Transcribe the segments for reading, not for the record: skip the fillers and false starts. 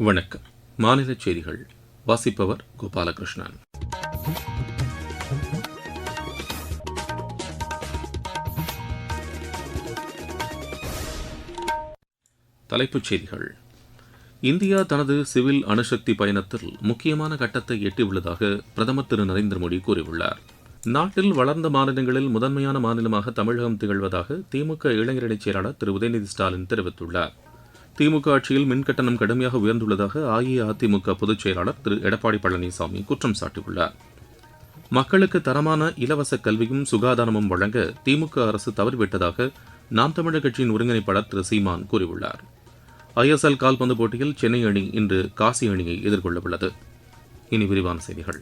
வணக்கம். மாநில செய்திகள் வாசிப்பவர் கோபாலகிருஷ்ணன். தலைப்புச் செய்திகள். இந்தியா தனது சிவில் அணுசக்தி பயணத்தில் முக்கியமான கட்டத்தை எட்டியுள்ளதாக பிரதமர் திரு நரேந்திர மோடி கூறியுள்ளார். நாட்டில் வளர்ந்த மாநிலங்களில் முதன்மையான மாநிலமாக தமிழகம் திகழ்வதாக திமுக இளைஞரணிச் செயலாளர் திரு உதயநிதி ஸ்டாலின் தெரிவித்துள்ளார். திமுக ஆட்சியில் மின்கட்டணம் கடுமையாக உயர்ந்துள்ளதாக அஇஅதிமுக பொதுச் செயலாளர் திரு எடப்பாடி பழனிசாமி குற்றம் சாட்டியுள்ளார். மக்களுக்கு தரமான இலவச கல்வியும் சுகாதாரமும் வழங்க திமுக அரசு தவறிவிட்டதாக நாம் தமிழர் கட்சியின் ஒருங்கிணைப்பாளர் திரு சீமான் கூறியுள்ளார். ISL கால்பந்து போட்டியில் சென்னை அணி இன்று காசி அணியை எதிர்கொள்ளவுள்ளது. இனி விரிவான செய்திகள்.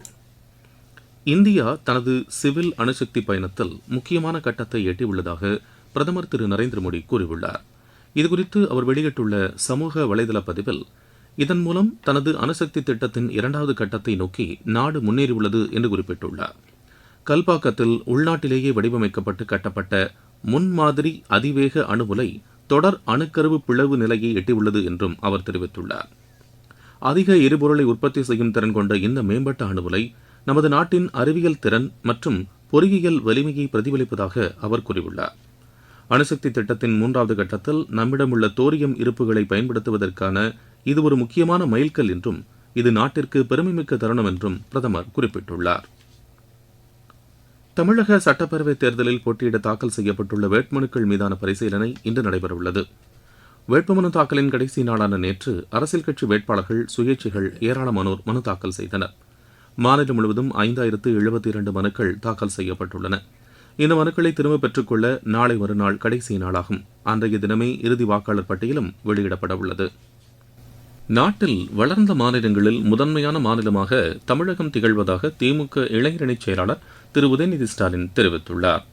இந்தியா தனது சிவில் அணுசக்தி பயணத்தில் முக்கியமான கட்டத்தை எட்டியுள்ளதாக பிரதமர் திரு நரேந்திர மோடி கூறியுள்ளார். இதுகுறித்து அவர் வெளியிட்டுள்ள சமூக வலைதள பதிவில், இதன் மூலம் தனது அணுசக்தி திட்டத்தின் 2வது கட்டத்தை நோக்கி நாடு முன்னேறியுள்ளது என்று குறிப்பிட்டுள்ளார். கல்பாக்கத்தில் உள்நாட்டிலேயே வடிவமைக்கப்பட்டு கட்டப்பட்ட முன்மாதிரி அதிவேக அணு உலை தொடர் அணுக்கருவு பிளவு நிலையை எட்டியுள்ளது என்றும் அவர் தெரிவித்துள்ளார். அதிக எரிபொருளை உற்பத்தி செய்யும் திறன் கொண்ட இந்த மேம்பட்ட அணு உலை நமது நாட்டின் அறிவியல் திறன் மற்றும் பொறியியல் வலிமையை பிரதிபலிப்பதாக அவர் கூறியுள்ளார். அணுசக்தி திட்டத்தின் 3வது கட்டத்தில் நம்மிடமுள்ள தோரியம் இருப்புகளை பயன்படுத்துவதற்கான இது ஒரு முக்கியமான மைல்கல் என்றும் இது நாட்டிற்கு பெருமைமிக்க தருணம் என்றும் பிரதமர் குறிப்பிட்டுள்ளார். தமிழக சட்டப்பேரவைத் தேர்தலில் போட்டியிட தாக்கல் செய்யப்பட்டுள்ள வேட்புமனுக்கள் மீதான பரிசீலனை இன்று நடைபெறவுள்ளது. வேட்புமனு தாக்கலின் கடைசி நாளான நேற்று அரசியல் கட்சி வேட்பாளர்கள், சுயேட்சைகள் ஏராளமானோர் மனு தாக்கல் செய்தனர். மாநிலம் முழுவதும் 5072 மனுக்கள் தாக்கல் செய்யப்பட்டுள்ளன. இந்த மனுக்களை திரும்பப் பெற்றுக்கொள்ள நாளை மறுநாள் கடைசி நாளாகும். அன்றைய தினமே இறுதி வாக்காளர் பட்டியலும் வெளியிடப்பட உள்ளது. நாட்டில் வளர்ந்த மாநிலங்களில் முதன்மையான மாநிலமாக தமிழகம் திகழ்வதாக திமுக இளைஞரணிச் செயலாளர் திரு உதயநிதி ஸ்டாலின் தெரிவித்துள்ளார்.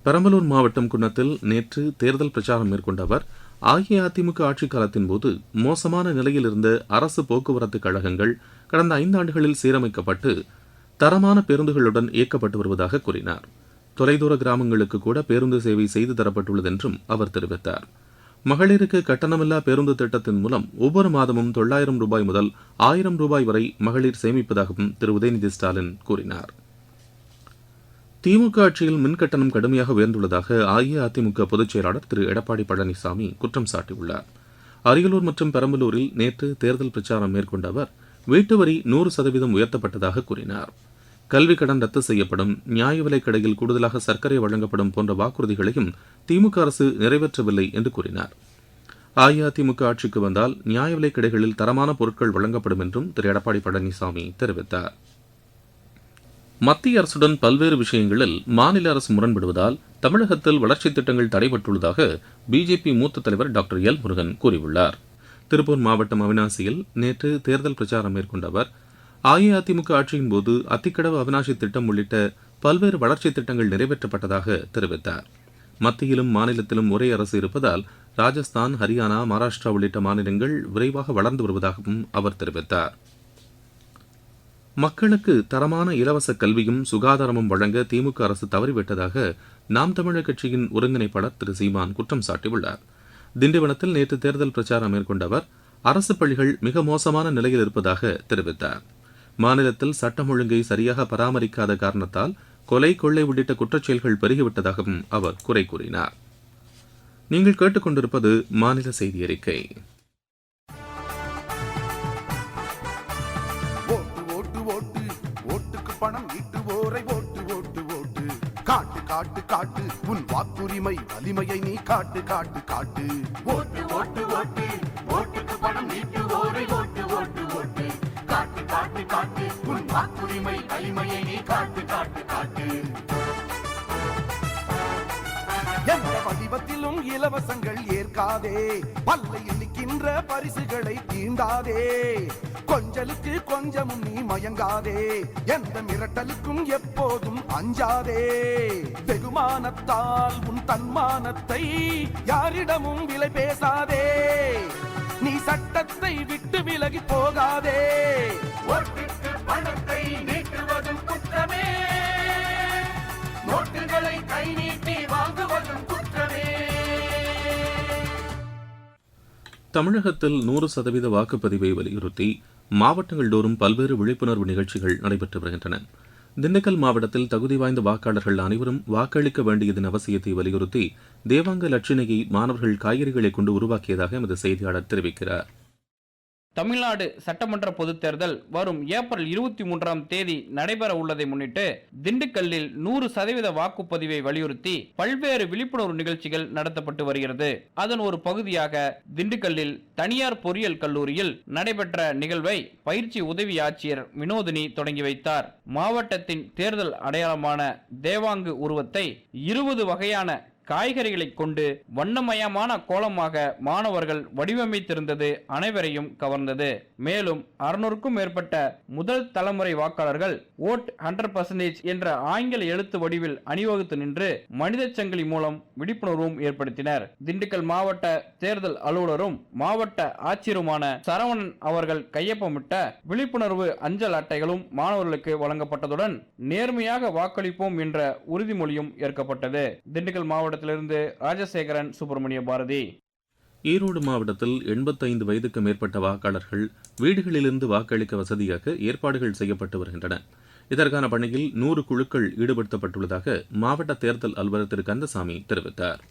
பெரம்பலூர் மாவட்டம் குன்னத்தில் நேற்று தேர்தல் பிரச்சாரம் மேற்கொண்ட அவர், அஇஅதிமுக ஆட்சிக் காலத்தின் போது மோசமான நிலையில் இருந்த அரசு போக்குவரத்து கழகங்கள் கடந்த 5 ஆண்டுகளில் சீரமைக்கப்பட்டு தரமான பேருந்துகளுடன் இயக்கப்பட்டு வருவதாக கூறினார். தொலைதூர கிராமங்களுக்கு கூட பேருந்து சேவை செய்து தரப்பட்டுள்ளது என்றும் அவர் தெரிவித்தார். மகளிருக்கு கட்டணமில்லா பேருந்து திட்டத்தின் மூலம் ஒவ்வொரு மாதமும் 900 ரூபாய் முதல் 1000 ரூபாய் வரை மகளிர் சேமிப்பதாகவும் திரு உதயநிதி ஸ்டாலின் கூறினார். திமுக ஆட்சியில் மின்கட்டணம் கடுமையாக உயர்ந்துள்ளதாக அஇஅதிமுக பொதுச் செயலாளர் திரு எடப்பாடி பழனிசாமி குற்றம் சாட்டியுள்ளார். அரியலூர் மற்றும் பெரம்பலூரில் நேற்று தேர்தல் பிரச்சாரம் மேற்கொண்ட அவர், வீட்டு வரி 100% உயர்த்தப்பட்டதாக கூறினார். கல்விக் கடன் ரத்து செய்யப்படும், நியாய விலைக் கடையில் கூடுதலாக சர்க்கரை வழங்கப்படும் போன்ற வாக்குறுதிகளையும் திமுக அரசு நிறைவேற்றவில்லை என்று கூறினார். அஇஅதிமுக ஆட்சிக்கு வந்தால் நியாய விலைக் கடைகளில் தரமான பொருட்கள் வழங்கப்படும் என்றும் திரு எடப்பாடி பழனிசாமி தெரிவித்தார். மத்திய அரசுடன் பல்வேறு விஷயங்களில் மாநில அரசு முரண்படுவதால் தமிழகத்தில் வளர்ச்சித் திட்டங்கள் தடைபட்டுள்ளதாக பிஜேபி மூத்த தலைவர் டாக்டர் எல் முருகன் கூறியுள்ளார். திருப்பூர் மாவட்டம் அவினாசியில் நேற்று தேர்தல் பிரச்சாரம் மேற்கொண்ட அவர், அஇஅதிமுக ஆட்சியின் போது அத்திக்கடவு அவினாசி திட்டம் உள்ளிட்ட பல்வேறு வளர்ச்சித் திட்டங்கள் நிறைவேற்றப்பட்டதாக தெரிவித்தார். மத்தியிலும் மாநிலத்திலும் ஒரே அரசு இருப்பதால் ராஜஸ்தான், ஹரியானா, மகாராஷ்டிரா உள்ளிட்ட மாநிலங்கள் விரைவாக வளர்ந்து வருவதாகவும் அவர் தெரிவித்தார். மக்களுக்கு தரமான இலவச கல்வியும் சுகாதாரமும் வழங்க திமுக அரசு தவறிவிட்டதாக நாம் தமிழர் கட்சியின் ஒருங்கிணைப்பாளர் திரு சீமான் குற்றம் சாட்டியுள்ளார். திண்டிவனத்தில் நேற்று தேர்தல் பிரச்சாரம் மேற்கொண்ட அவர், அரசு பள்ளிகள் மிக மோசமான நிலையில் இருப்பதாக தெரிவித்தார். மாநிலத்தில் சட்டம் ஒழுங்கை சரியாக பராமரிக்காத காரணத்தால் கொலை, கொள்ளை உள்ளிட்ட குற்றச்செயல்கள் பெருகிவிட்டதாகவும் அவர் குறை கூறினார். நீங்கள் கேட்டுக்கொண்டிருப்பது மாநில செய்தி அறிக்கை. பணம் ஈட்டுவோரை ஓட்டு ஓட்டு ஓட்டு காட்டு காட்டு காட்டு உன் வாக்குரிமை வலிமையை நீ காட்டு காட்டு காட்டு ஓட்டு ஓட்டு ஓட்டு ஓட்டுக்கு பணம் ஈட்டுவோரை ஓட்டு ஓட்டு ஓட்டு காட்டு காட்டு காட்டு உன் வாக்குரிமை வலிமையை நீ காட்டு காட்டு காட்டு. எந்த வடிவத்திலும் இலவசங்கள் ஏற்காதே, பல்லையில் நிற்கின்ற பரிசுகளை தீண்டாதே, கொஞ்சலுக்கு கொஞ்சமும் நீ மயங்காதே, எந்த மிரட்டலுக்கும் எப்போதும் அஞ்சாதே, வெகுமானத்தால் உன் தன்மானத்தை யாரிடமும் விலை பேசாதே, நீ சட்டத்தை விட்டு விலகி போகாதே, ஓட்டுக்கு பணத்தை நீட்டுவதும் குற்றமே, நோட்டுகளை கை நீட்டி வாங்குவதும் குற்றமே. தமிழகத்தில் 100% வாக்குப்பதிவை வலியுறுத்தி மாவட்டங்கள் தோறும் பல்வேறு விழிப்புணர்வு நிகழ்ச்சிகள் நடைபெற்று வருகின்றன. திண்டுக்கல் மாவட்டத்தில் தகுதி வாய்ந்த வாக்காளர்கள் அனைவரும் வாக்களிக்க வேண்டியதன் அவசியத்தை வலியுறுத்தி தேவாங்க லட்சணையை மாணவர்கள் காய்கறிகளை கொண்டு உருவாக்கியதாக எமது செய்தியாளர் தெரிவிக்கிறார். தமிழ்நாடு சட்டமன்ற பொதுத் தேர்தல் வரும் ஏப்ரல் 23ஆம் தேதி நடைபெற உள்ளதை முன்னிட்டு திண்டுக்கல்லில் 100% வாக்குப்பதிவை வலியுறுத்தி பல்வேறு விழிப்புணர்வு நிகழ்ச்சிகள் நடத்தப்பட்டு வருகிறது. அதன் ஒரு பகுதியாக திண்டுக்கல்லில் தனியார் பொறியியல் கல்லூரியில் நடைபெற்ற நிகழ்வை பயிற்சி உதவி ஆட்சியர் வினோதினி தொடங்கி வைத்தார். மாவட்டத்தின் தேர்தல் அடையாளமான தேவாங்கு உருவத்தை 20 வகையான காய்கறிகளை கொண்டு வண்ணமயமான கோலமாக மாணவர்கள் வடிவமைத்திருந்தது அனைவரையும் கவர்ந்தது. மேலும் 600க்கும் மேற்பட்ட முதல் தலைமுறை வாக்காளர்கள் ஓட் 100% என்ற ஆங்கில எழுத்து வடிவில் அணிவகுத்து நின்று மனித சங்கிலி மூலம் விழிப்புணர்வும் ஏற்படுத்தினர். திண்டுக்கல் மாவட்ட தேர்தல் அலுவலரும் மாவட்ட ஆட்சியருமான சரவணன் அவர்கள் கையொப்பமிட்ட விழிப்புணர்வு அஞ்சல் அட்டைகளும் மாணவர்களுக்கு வழங்கப்பட்டதுடன் நேர்மையாக வாக்களிப்போம் என்ற உறுதிமொழியும் ஏற்கப்பட்டது. திண்டுக்கல் மாவட்ட ராஜசேகரன், சுப்பிரமணிய பாரதி. ஈரோடு மாவட்டத்தில் 85 வயதுக்கு மேற்பட்ட வாக்காளர்கள் வீடுகளிலிருந்து வாக்களிக்க வசதியாக ஏற்பாடுகள் செய்யப்பட்டு வருகின்றன. இதற்கான பணியில் 100 குழுக்கள் ஈடுபடுத்தப்பட்டுள்ளதாக மாவட்ட தேர்தல் அலுவலர் திரு கந்தசாமி தெரிவித்தார்.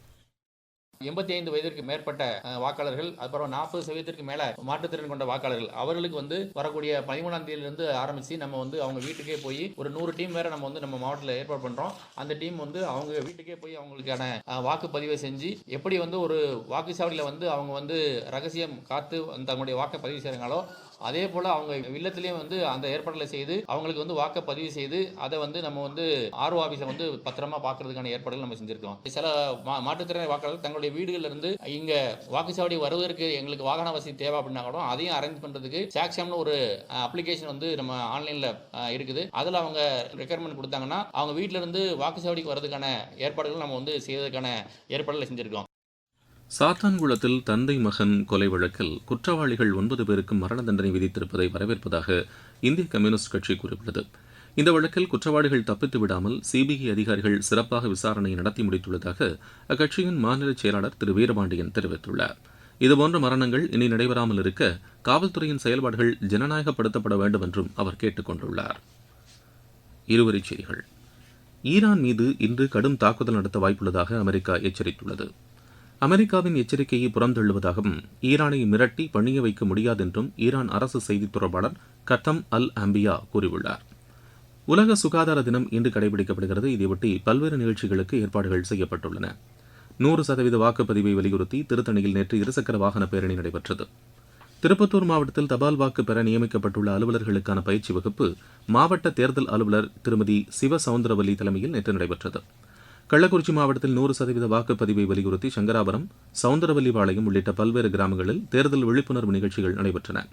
85 வயதிற்கு மேற்பட்ட வாக்காளர்கள், அப்புறம் 40% மேல மாற்றுத்திறன் கொண்ட வாக்காளர்கள், அவர்களுக்கு வரக்கூடிய 13ஆம் தேதியிலிருந்து ஆரம்பிச்சு நம்ம அவங்க வீட்டுக்கே போய் ஒரு 100 டீம் வேற நம்ம மாவட்டத்தில் ஏற்பாடு பண்றோம். அந்த டீம் அவங்க வீட்டுக்கே போய் அவங்களுக்கான வாக்குப்பதிவை செஞ்சு எப்படி ஒரு வாக்குச்சாவடியில் அவங்க ரகசியம் காத்து தங்களுடைய வாக்கை பதிவு செய்யறாங்களோ அதே போல அவங்க இல்லத்திலேயே அந்த ஏற்பாடுகளை செய்து அவங்களுக்கு வாக்கை பதிவு செய்து அதை நம்ம ஆர்ஓ ஆபீஸை பத்திரமா பார்க்கறதுக்கான ஏற்பாடுகள் நம்ம செஞ்சிருக்கோம். சில மாற்றுத்திறனாளி வாக்காளர்கள் தங்களுடைய வீடுகள்ல இருந்து இங்க வாக்குச்சாவடி வருவதற்கு எங்களுக்கு வாகன வசதி தேவை அப்படின்னா கூட அதையும் அரேஞ்ச் பண்றதுக்கு சாக்ஷம்னு ஒரு அப்ளிகேஷன் நம்ம ஆன்லைன்ல இருக்குது. அதுல அவங்க ரெக்யர்மெண்ட் கொடுத்தாங்கன்னா அவங்க வீட்டுல இருந்து வாக்குச்சாவடிக்கு வரதுக்கான ஏற்பாடுகள் நம்ம செய்வதற்கான ஏற்பாடுகளை செஞ்சிருக்கோம். சாத்தான்குளத்தில் தந்தை மகன் கொலை வழக்கில் குற்றவாளிகள் 9 பேருக்கு மரண தண்டனை விதித்திருப்பதை வரவேற்பதாக இந்திய கம்யூனிஸ்ட் கட்சி கூறியுள்ளது. இந்த வழக்கில் குற்றவாளிகள் தப்பித்து விடாமல் சிபிஐ அதிகாரிகள் சிறப்பாக விசாரணை நடத்தி முடித்துள்ளதாக அக்கட்சியின் மாநில செயலாளர் திரு வீரபாண்டியன் தெரிவித்துள்ளார். இதுபோன்ற மரணங்கள் இனி நடைபெறாமல் இருக்க காவல்துறையின் செயல்பாடுகள் ஜனநாயகப்படுத்தப்பட வேண்டும் என்றும் அவர் கேட்டுக் கொண்டுள்ளார். இருவரிச் செய்திகள். ஈரான் மீது இன்று கடும் தாக்குதல் நடத்த வாய்ப்புள்ளதாக அமெரிக்கா எச்சரித்துள்ளது. அமெரிக்காவின் எச்சரிக்கையை புறந்தள்ளுவதாகவும் ஈரானை மிரட்டி பணிய வைக்க முடியாது என்றும் ஈரான் அரசு செய்தித் தொடர்பாளர் கத்தம் அல் அம்பியா கூறியுள்ளார். உலக சுகாதார தினம் இன்று கடைபிடிக்கப்படுகிறது. இதையொட்டி பல்வேறு நிகழ்ச்சிகளுக்கு ஏற்பாடுகள் செய்யப்பட்டுள்ளன. 100% வாக்குப்பதிவை வலியுறுத்தி திருத்தணியில் நேற்று இருசக்கர வாகன பேரணி நடைபெற்றது. திருப்பத்தூர் மாவட்டத்தில் தபால் வாக்கு பெற நியமிக்கப்பட்டுள்ள அலுவலர்களுக்கான பயிற்சி வகுப்பு மாவட்ட தேர்தல் அலுவலர் திருமதி சிவசவுந்தரவல்லி தலைமையில் நேற்று நடைபெற்றது. கள்ளக்குறிச்சி மாவட்டத்தில் 100% வாக்குப்பதிவை வலியுறுத்தி சங்கராபுரம், சவுந்தரவல்லிபாளையம் உள்ளிட்ட பல்வேறு கிராமங்களில் தேர்தல் விழிப்புணர்வு நிகழ்ச்சிகள் நடைபெற்றன.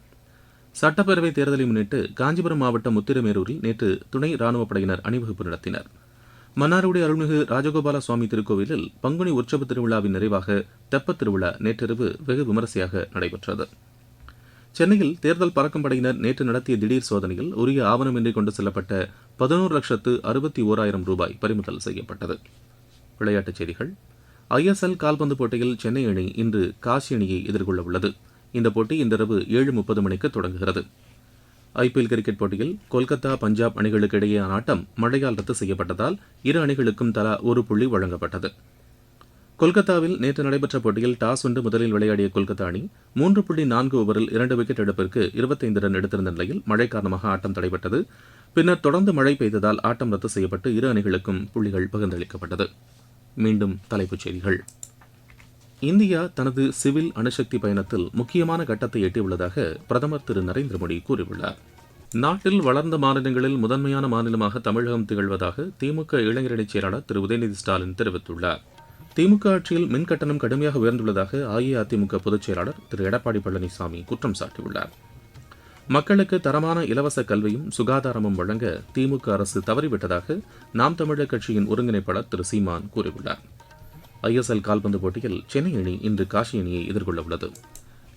சட்டப்பேரவைத் தேர்தலை முன்னிட்டு காஞ்சிபுரம் மாவட்டம் முத்திரமேரூரில் நேற்று துணை ராணுவப் படையினர் அணிவகுப்பு நடத்தினர். மன்னார்குடி அருள்மிகு ராஜகோபால சுவாமி திருக்கோவிலில் பங்குனி உற்சவ திருவிழாவின் நிறைவாக தெப்பத் திருவிழா நேற்றிரவு வெகு விமரிசையாக நடைபெற்றது. சென்னையில் தேர்தல் பறக்கும் படையினர் நேற்று நடத்திய திடீர் சோதனையில் உரிய ஆவணமின்றி கொண்டு செல்லப்பட்ட 11,61,000 ரூபாய் பறிமுதல் செய்யப்பட்டது. விளையாட்டுச் செய்திகள். ISL கால்பந்து போட்டியில் சென்னை அணி இன்று காசி அணியை எதிர்கொள்ள உள்ளது. இந்த போட்டி இன்றிரவு 7:30 மணிக்கு தொடங்குகிறது. IPL கிரிக்கெட் போட்டியில் கொல்கத்தா, பஞ்சாப் அணிகளுக்கு இடையேயான ஆட்டம் மழையால் ரத்து செய்யப்பட்டதால் இரு அணிகளுக்கும் தலா ஒரு புள்ளி வழங்கப்பட்டது. கொல்கத்தாவில் நேற்று நடைபெற்ற போட்டியில் டாஸ் வென்று முதலில் விளையாடிய கொல்கத்தா அணி 3.4 ஓவரில் 2 விக்கெட் இழப்பிற்கு 25 ரன் எடுத்திருந்த நிலையில் மழை காரணமாக ஆட்டம் தடைபட்டது. பின்னர் தொடர்ந்து மழை பெய்ததால் ஆட்டம் ரத்து செய்யப்பட்டு இரு அணிகளுக்கும் புள்ளிகள் பகிர்ந்தளிக்கப்பட்டது. மீண்டும் தலைப்புச் செய்திகள். இந்தியா தனது சிவில் அணுசக்தி பயணத்தில் முக்கியமான கட்டத்தை எட்டியுள்ளதாக பிரதமர் திரு நரேந்திர மோடி கூறியுள்ளார். நாட்டில் வளர்ந்த மாநிலங்களில் முதன்மையான மாநிலமாக தமிழகம் திகழ்வதாக திமுக இளைஞரணிச் செயலாளர் திரு உதயநிதி ஸ்டாலின் தெரிவித்துள்ளார். திமுக ஆட்சியில் மின் கட்டணம் கடுமையாக உயர்ந்துள்ளதாக அஇஅதிமுக பொதுச் செயலாளர் திரு எடப்பாடி பழனிசாமி குற்றம் சாட்டியுள்ளார். மக்களுக்கு தரமான இலவச கல்வியும் சுகாதாரமும் வழங்க திமுக அரசு தவறிவிட்டதாக நாம் தமிழர் கட்சியின் ஒருங்கிணைப்பாளர் திரு சீமான் கூறியுள்ளார். ISL கால்பந்து போட்டியில் சென்னை அணி இன்று காசி அணியை எதிர்கொள்ள உள்ளது.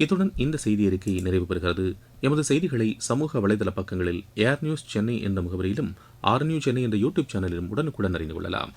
இத்துடன் இந்த செய்தி அறிக்கை நிறைவு பெறுகிறது. எமது செய்திகளை சமூக வலைதள பக்கங்களில் ஏர் நியூஸ் சென்னை என்ற முகவரியிலும், ஆர் நியூஸ் சென்னை என்ற யூடியூப் சேனலிலும் உடனுக்குடன் அறிந்து கொள்ளலாம்.